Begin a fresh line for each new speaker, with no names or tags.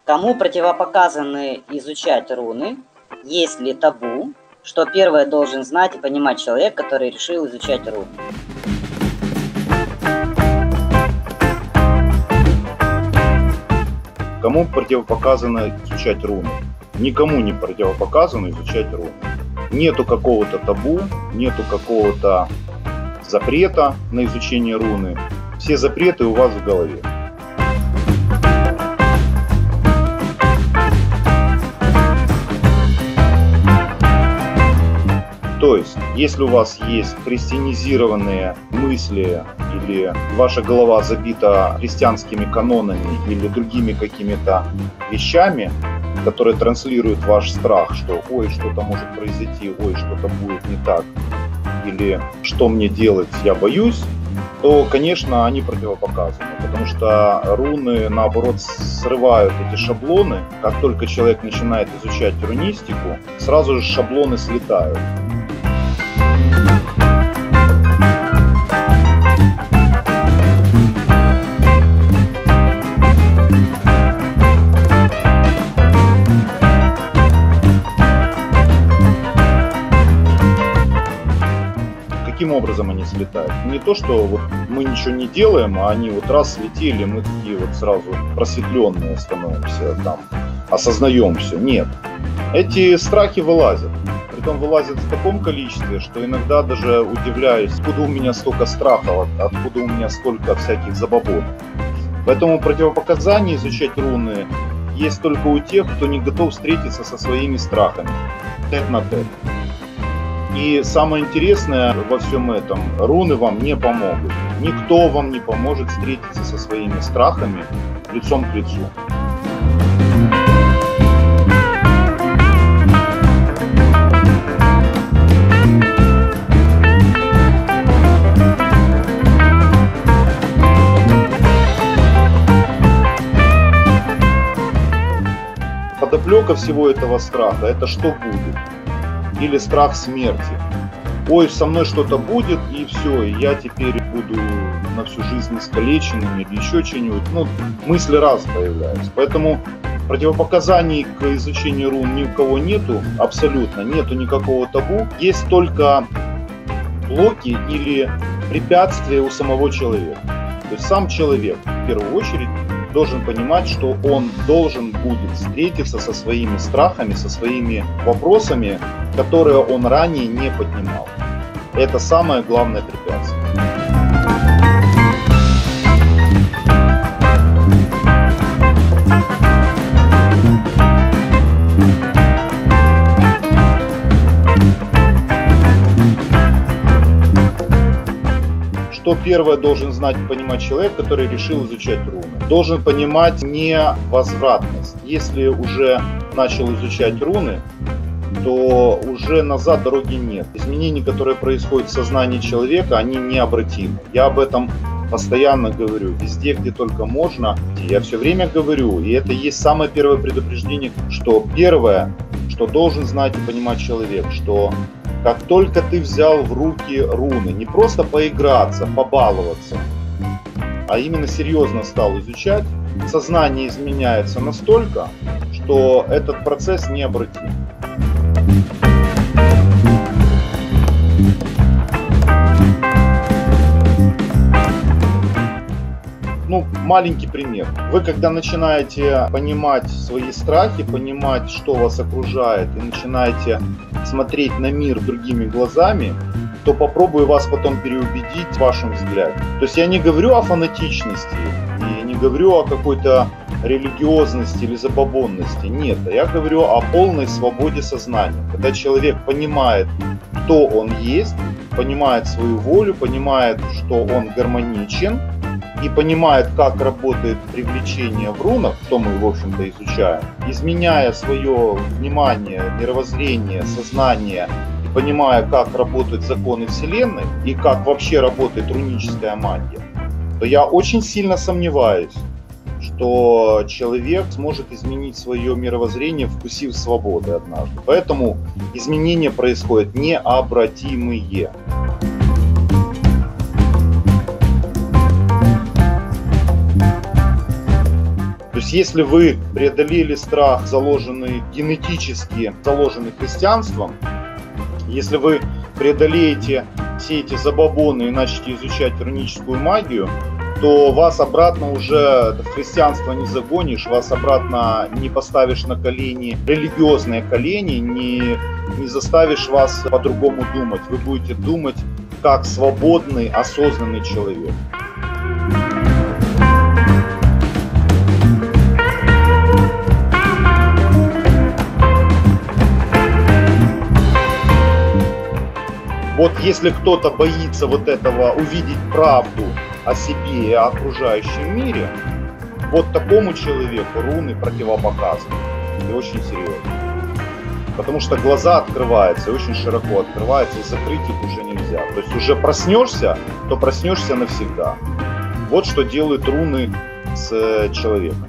Кому противопоказаны изучать руны? Есть ли табу? Что первое должен знать и понимать человек, который решил изучать руны?
Кому противопоказано изучать руны? Никому не противопоказано изучать руны. Нету какого-то табу, нету какого-то запрета на изучение руны. Все запреты у вас в голове. То есть, если у вас есть христианизированные мысли или ваша голова забита христианскими канонами или другими какими-то вещами, которые транслируют ваш страх, что ой, что-то может произойти, ой, что-то будет не так, или что мне делать, я боюсь, то, конечно, они противопоказаны, потому что руны, наоборот, срывают эти шаблоны. Как только человек начинает изучать рунистику, сразу же шаблоны слетают. Каким образом они слетают? Не то, что вот мы ничего не делаем, а они вот раз слетели, мы такие вот сразу просветленные становимся, там, осознаем все. Нет. Эти страхи вылазят. Притом вылазят в таком количестве, что иногда даже удивляюсь, откуда у меня столько страхов, откуда у меня столько всяких забабонов. Поэтому противопоказания изучать руны есть только у тех, кто не готов встретиться со своими страхами. Тет на тет. И самое интересное во всем этом, руны вам не помогут. Никто вам не поможет встретиться со своими страхами лицом к лицу. Подоплека всего этого страха – это что будет? Или страх смерти. Ой, со мной что-то будет, и все, и я теперь буду на всю жизнь искалеченным или еще что-нибудь. Ну, мысли раз появляются. Поэтому противопоказаний к изучению рун ни у кого нету, абсолютно, нету никакого табу. Есть только блоки или препятствия у самого человека. То есть сам человек, в первую очередь, должен понимать, что он должен будет встретиться со своими страхами, со своими вопросами, которые он ранее не поднимал. Это самое главное препятствие. Что первое должен знать и понимать человек, который решил изучать руны? Должен понимать невозвратность. Если уже начал изучать руны, то уже назад дороги нет. Изменения, которые происходят в сознании человека, они необратимы. Я об этом постоянно говорю, везде, где только можно. Я все время говорю, и это есть самое первое предупреждение, что первое, что должен знать и понимать человек, что как только ты взял в руки руны, не просто поиграться, побаловаться, а именно серьезно стал изучать, сознание изменяется настолько, что этот процесс необратим. Ну, маленький пример. Вы когда начинаете понимать свои страхи, понимать, что вас окружает, и начинаете смотреть на мир другими глазами, то попробую вас потом переубедить в вашем взгляде. То есть я не говорю о фанатичности, и не говорю о какой-то религиозности или забабонности. Нет, я говорю о полной свободе сознания. Когда человек понимает, кто он есть, понимает свою волю, понимает, что он гармоничен, и понимает, как работает привлечение в рунах, что мы, в общем-то, изучаем, изменяя свое внимание, мировоззрение, сознание, и понимая, как работают законы Вселенной и как вообще работает руническая магия, то я очень сильно сомневаюсь, что человек сможет изменить свое мировоззрение, вкусив свободы однажды. Поэтому изменения происходят необратимые. если вы преодолели страх, заложенный генетически, заложенный христианством, если вы преодолеете все эти забабоны и начнете изучать руническую магию, то вас обратно уже в христианство не загонишь, вас обратно не поставишь на колени, религиозные колени, не заставишь вас по-другому думать. Вы будете думать как свободный, осознанный человек. Вот если кто-то боится вот этого, увидеть правду о себе и о окружающем мире, вот такому человеку руны противопоказаны. И очень серьезно. Потому что глаза открываются, очень широко открываются, и закрыть их уже нельзя. То есть уже проснешься, то проснешься навсегда. Вот что делают руны с человеком.